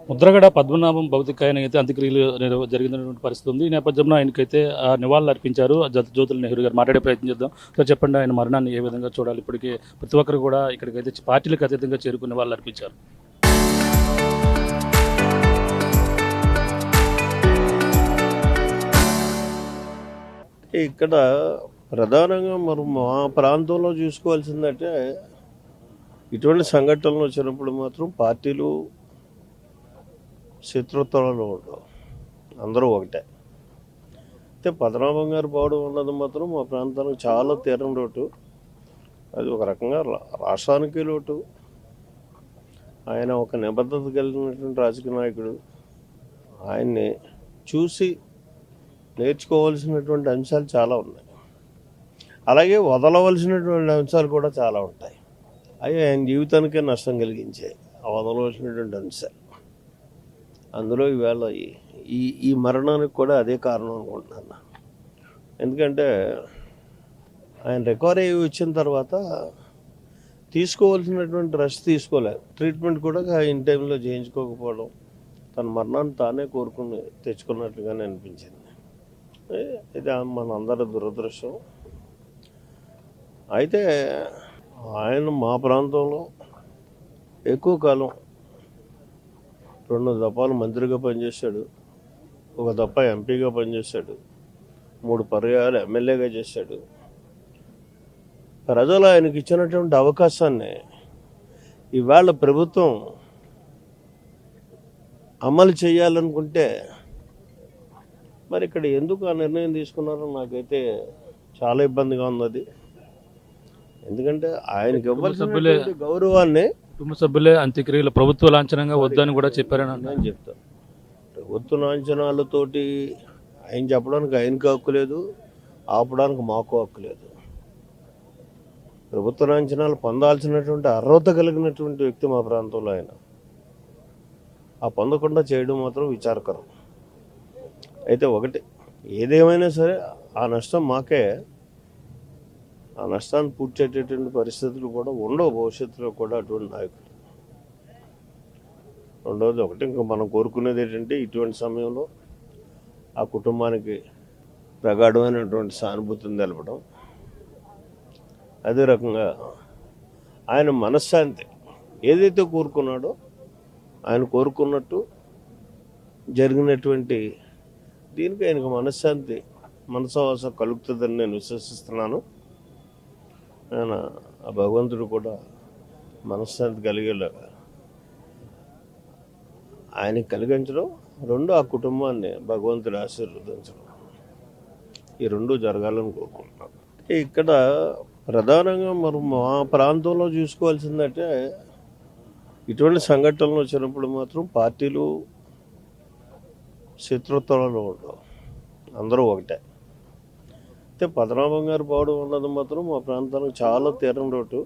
ముద్రగడ పద్మనాభం భౌతికాయన అయితే అంత్యక్రియలు జరిగినటువంటి పరిస్థితి ఉంది. ఈ నేపథ్యంలో ఆయనకైతే నివాళులు అర్పించారు. జ్యోతుల నెహ్రూ గారు మాట్లాడే ప్రయత్నం చేద్దాం. సో చెప్పండి, ఆయన మరణాన్ని ఏ విధంగా చూడాలి? ఇప్పటికీ ప్రతి ఒక్కరు కూడా ఇక్కడికైతే పార్టీలకు అతీతంగా చేరుకునే వాళ్ళు అర్పించారు. ఇక్కడ ప్రధానంగా మరి మా ప్రాంతంలో చూసుకోవాల్సిందంటే ఇటువంటి సంఘటనలు వచ్చినప్పుడు మాత్రం పార్టీలు శత్రుత్వాలలో ఉండవు, అందరూ ఒకటే. అయితే పద్మనాభం గారు పోవడం ఉన్నది మాత్రం మా ప్రాంతానికి చాలా తీరం లోటు. అది ఒక రకంగా రాష్ట్రానికి లోటు. ఆయన ఒక నిబద్ధత కలిగినటువంటి రాజకీయ నాయకుడు. ఆయన్ని చూసి నేర్చుకోవాల్సినటువంటి అంశాలు చాలా ఉన్నాయి, అలాగే వదలవలసినటువంటి అంశాలు కూడా చాలా ఉంటాయి. అవి ఆయన జీవితానికే నష్టం కలిగించాయి ఆ వదలవలసినటువంటి అంశాలు. అందులో ఈవేళ ఈ మరణానికి కూడా అదే కారణం అనుకుంటున్నాను. ఎందుకంటే ఆయన రికవరీ అయ్యి వచ్చిన తర్వాత తీసుకోవాల్సినటువంటి రెస్ట్ తీసుకోలేదు, ట్రీట్మెంట్ కూడా ఇన్ టైంలో చేయించుకోకపోవడం, తన మరణాన్ని తానే కోరుకుని తెచ్చుకున్నట్టుగానే అనిపించింది. ఇది మన అందరి దురదృష్టం. అయితే ఆయన మా ప్రాంతంలో ఎక్కువ కాలం 2 దఫాలు మంత్రిగా పనిచేశాడు, 1 దఫ ఎంపీగా పనిచేశాడు, 3 పర్యాయాలు ఎమ్మెల్యేగా చేశాడు. ప్రజలు ఆయనకి ఇచ్చినటువంటి అవకాశాన్ని ఇవాళ ప్రభుత్వం అమలు చేయాలనుకుంటే మరి ఇక్కడ ఎందుకు ఆ నిర్ణయం తీసుకున్నారో నాకైతే చాలా ఇబ్బందిగా ఉన్నది. ఎందుకంటే ఆయనకి ఇవ్వాల్సిన గౌరవాన్ని కుటుంబ సభ్యులే అంత్యక్రియలు ప్రభుత్వ లాంఛనంగా వద్దని కూడా చెప్పారని నేను చెప్తాను. ప్రభుత్వ లాంఛనాలతోటి ఆయన చెప్పడానికి ఆయనకు హక్కు లేదు, ఆపడానికి మాకు హక్కు లేదు. ప్రభుత్వ లాంఛనాలు పొందాల్సినటువంటి అర్హత కలిగినటువంటి వ్యక్తి మా ప్రాంతంలో ఆయన. ఆ పొందకుండా చేయడం మాత్రం విచారకరం. అయితే ఒకటి, ఏదేమైనా సరే ఆ నష్టం మాకే. ఆ నష్టాన్ని పూడ్చేటటువంటి పరిస్థితులు కూడా ఉండవు భవిష్యత్తులో కూడా అటువంటి నాయకులు. రెండవది ఒకటి, ఇంకా మనం కోరుకునేది ఏంటంటే ఇటువంటి సమయంలో ఆ కుటుంబానికి ప్రగాఢమైనటువంటి సానుభూతిని తెలపడం. అదే రకంగా ఆయన మనశ్శాంతి ఏదైతే కోరుకున్నాడో ఆయన కోరుకున్నట్టు జరిగినటువంటి దీనికి ఆయనకు మనశ్శాంతి మనసావాసం కలుగుతుందని నేను విశ్వసిస్తున్నాను. ఆయన ఆ భగవంతుడు కూడా మనశ్శాంతి కలిగేలాగా ఆయనకి కలిగించడం, 2 ఆ కుటుంబాన్ని భగవంతుడు ఆశీర్వదించడం, ఈ 2 జరగాలని కోరుకుంటున్నాను. ఇక్కడ ప్రధానంగా మరి మా ప్రాంతంలో చూసుకోవాల్సిందంటే ఇటువంటి సంఘటనలు వచ్చినప్పుడు మాత్రం పార్టీలు శత్రుత్వాలలో ఉండవు, అందరూ ఒకటే. అయితే పద్మనాభం గారు పోవడం ఉన్నది మాత్రం మా ప్రాంతానికి చాలా తీరం లోటు.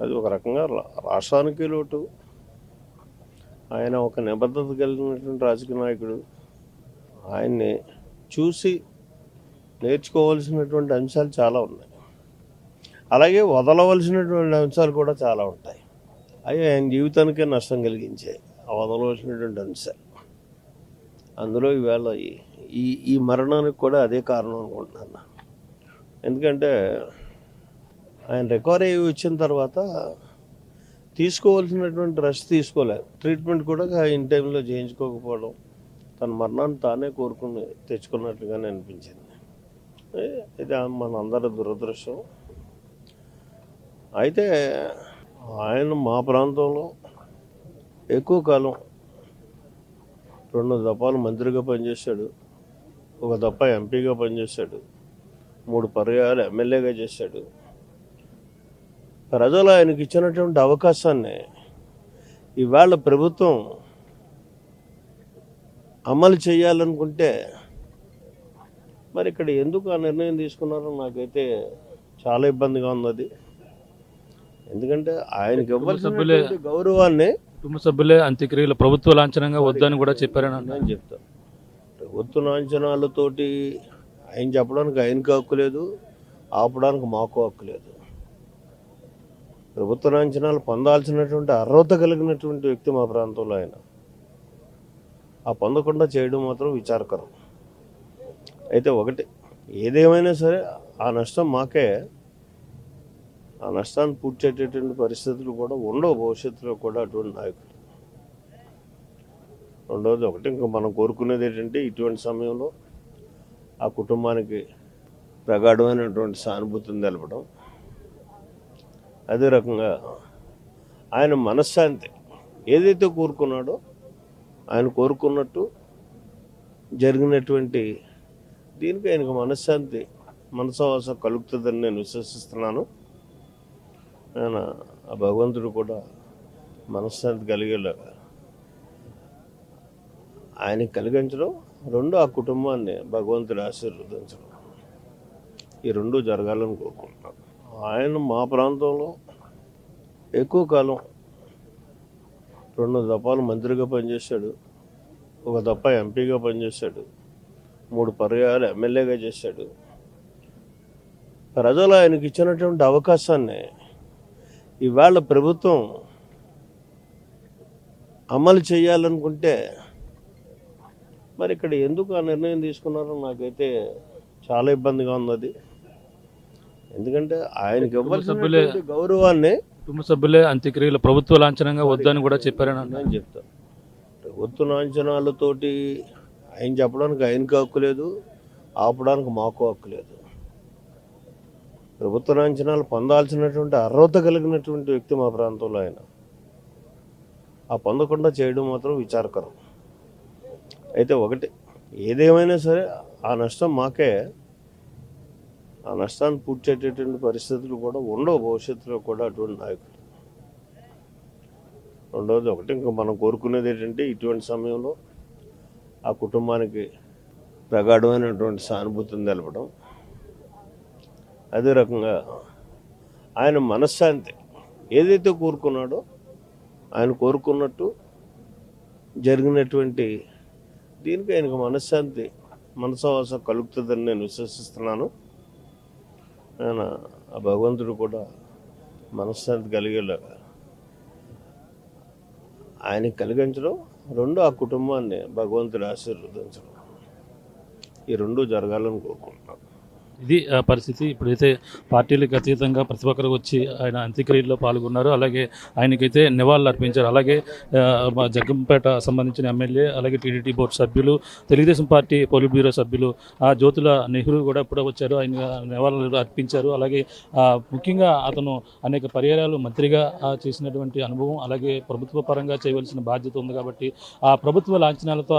అది ఒక రకంగా రాష్ట్రానికి లోటు. ఆయన ఒక నిబద్ధత కలిగినటువంటి రాజకీయ నాయకుడు. ఆయన్ని చూసి నేర్చుకోవాల్సినటువంటి అంశాలు చాలా ఉన్నాయి, అలాగే వదలవలసినటువంటి అంశాలు కూడా చాలా ఉంటాయి. అవి ఆయన జీవితానికే నష్టం కలిగించాయి ఆ వదలవలసినటువంటి అంశాలు. అందులో ఈవేళ ఈ మరణానికి కూడా అదే కారణం అనుకుంటున్నాను. ఎందుకంటే ఆయన రికవరీ అయ్యి వచ్చిన తర్వాత తీసుకోవాల్సినటువంటి రెస్ట్ తీసుకోలేదు, ట్రీట్మెంట్ కూడా ఇన్ టైంలో చేయించుకోకపోవడం, తన మరణాన్ని తానే కోరుకుని తెచ్చుకున్నట్టుగానే అనిపించింది. ఇది మన అందరి దురదృష్టం. అయితే ఆయన మా ప్రాంతంలో ఎక్కువ కాలం 2 దఫాలు మంత్రిగా పనిచేశాడు, 1 దఫ ఎంపీగా పనిచేశాడు, 3 పర్యాయాలు ఎమ్మెల్యేగా చేశాడు. ప్రజలు ఆయనకి ఇచ్చినటువంటి అవకాశాన్ని ఇవాళ ప్రభుత్వం అమలు చేయాలనుకుంటే మరి ఇక్కడ ఎందుకు ఆ నిర్ణయం తీసుకున్నారో నాకైతే చాలా ఇబ్బందిగా ఉన్నది. ఎందుకంటే ఆయనకి ఇవ్వాల్సిన గౌరవాన్ని కుటుంబ సభ్యులే అంత్యక్రియలు ప్రభుత్వ లాంఛనంగా వద్దని కూడా చెప్పారని నేను చెప్తాను. ప్రభుత్వ లాంఛనాలతోటి ఆయన చెప్పడానికి ఆయనకు హక్కు లేదు, ఆపడానికి మాకు హక్కు లేదు. ప్రభుత్వ లాంఛనాలు పొందాల్సినటువంటి అర్హత కలిగినటువంటి వ్యక్తి మా ప్రాంతంలో ఆయన. ఆ పొందకుండా చేయడం మాత్రం విచారకరం. అయితే ఒకటి, ఏదేమైనా సరే ఆ నష్టం మాకే. ఆ నష్టాన్ని పూడ్చేటటువంటి పరిస్థితులు కూడా ఉండవు భవిష్యత్తులో కూడా అటువంటి నాయకులు. రెండవది ఒకటి, ఇంకా మనం కోరుకునేది ఏంటంటే ఇటువంటి సమయంలో ఆ కుటుంబానికి ప్రగాఢమైనటువంటి సానుభూతిని తెలపడం. అదే రకంగా ఆయన మనశ్శాంతి ఏదైతే కోరుకున్నాడో ఆయన కోరుకున్నట్టు జరిగినటువంటి దీనికి ఆయనకు మనశ్శాంతి మనసావాసం కలుగుతుందని నేను విశ్వసిస్తున్నాను. ఆయన ఆ భగవంతుడు కూడా మనశ్శాంతి కలిగేలాగా ఆయనకి కలిగించడం, రెండు ఆ కుటుంబాన్ని భగవంతుడు ఆశీర్వదించడం, ఈ రెండు జరగాలని కోరుకుంటున్నాను. ఆయన మా ప్రాంతంలో ఎక్కువ కాలం 2 దఫాలు మంత్రిగా పనిచేశాడు, 1 దఫ ఎంపీగా పనిచేశాడు, 3 పర్యాయాలు ఎమ్మెల్యేగా చేశాడు. ప్రజలు ఆయనకి ఇచ్చినటువంటి అవకాశాన్ని ఇవాళ ప్రభుత్వం అమలు చేయాలనుకుంటే మరి ఇక్కడ ఎందుకు ఆ నిర్ణయం తీసుకున్నారో నాకైతే చాలా ఇబ్బందిగా ఉన్నది. ఎందుకంటే ఆయనకి ఇవ్వాల్సినటువంటి గౌరవాన్ని కుటుంబ సభ్యులే అంత్యక్రియలు ప్రభుత్వ లాంఛనంగా వద్దని కూడా చెప్పారని నేను చెప్తాను. ప్రభుత్వ లాంఛనాలతోటి ఆయన చెప్పడానికి ఆయనకు హక్కు లేదు, ఆపడానికి మాకు హక్కు లేదు. ప్రభుత్వ లాంఛనాలు పొందాల్సినటువంటి అర్హత కలిగినటువంటి వ్యక్తి మా ప్రాంతంలో ఆయన. ఆ పొందకుండా చేయడం మాత్రం విచారకరం. అయితే ఒకటి, ఏదేమైనా సరే ఆ నష్టం మాకే. ఆ నష్టాన్ని పూడ్చేటటువంటి పరిస్థితులు కూడా ఉండవు భవిష్యత్తులో కూడా అటువంటి నాయకులు. రెండవది ఒకటి, ఇంకా మనం కోరుకునేది ఏంటంటే ఇటువంటి సమయంలో ఆ కుటుంబానికి ప్రగాఢమైనటువంటి సానుభూతిని తెలపడం. అదే రకంగా ఆయన మనశ్శాంతి ఏదైతే కోరుకున్నాడో ఆయన కోరుకున్నట్టు జరిగినటువంటి దీనికి ఆయనకు మనశ్శాంతి మనసావాసం కలుగుతుందని నేను విశ్వసిస్తున్నాను. ఆయన ఆ భగవంతుడు కూడా మనశ్శాంతి కలిగేలాగా ఆయనకి కలిగించడం, రెండు ఆ కుటుంబాన్ని భగవంతుడు ఆశీర్వదించడం, ఈ రెండు జరగాలని కోరుకుంటున్నాను. ఇది పరిస్థితి. ఇప్పుడైతే పార్టీలకు అతీతంగా ప్రతి ఒక్కరు వచ్చి ఆయన అంత్యక్రియల్లో పాల్గొన్నారు. అలాగే ఆయనకైతే నివాళులు అర్పించారు. అలాగే మా జగ్గంపేట సంబంధించిన ఎమ్మెల్యే, అలాగే టీడీటీ బోర్డు సభ్యులు, తెలుగుదేశం పార్టీ పోలిట్ బ్యూరో సభ్యులు, జ్యోతుల నెహ్రూ కూడా ఇప్పుడు వచ్చారు, ఆయన నివాళులు అర్పించారు. అలాగే ముఖ్యంగా అతను అనేక పర్యాయాలు మంత్రిగా చేసినటువంటి అనుభవం, అలాగే ప్రభుత్వ పరంగా చేయవలసిన బాధ్యత ఉంది కాబట్టి ఆ ప్రభుత్వ లాంఛనాలతో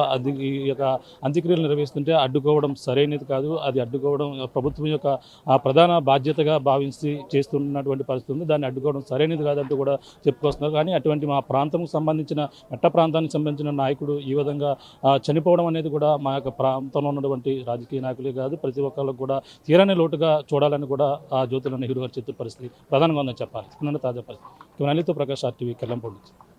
ఈ యొక్క అంత్యక్రియలు నిర్వహిస్తుంటే అడ్డుకోవడం సరైనది కాదు. అది అడ్డుకోవడం ప్రభుత్వం యొక్క ప్రధాన బాధ్యతగా భావించి చేస్తున్నటువంటి పరిస్థితి ఉంది. దాన్ని అడ్డుకోవడం సరైనది కాదంటూ కూడా చెప్పుకొస్తున్నారు. కానీ అటువంటి మా ప్రాంతంకు సంబంధించిన మెట్ట ప్రాంతానికి సంబంధించిన నాయకుడు ఈ విధంగా చనిపోవడం అనేది కూడా మా యొక్క ప్రాంతంలో ఉన్నటువంటి రాజకీయ నాయకులే కాదు, ప్రతి ఒక్కరికి కూడా తీరని లోటుగా చూడాలని కూడా ఆ జ్యోతుల నెహ్రూ గారు చెప్తున్న పరిస్థితి ప్రధానంగా ఉందని చెప్పాలి. తాజా పరిస్థితి. ప్రకాష్ RTV, కెల్లంపూడి.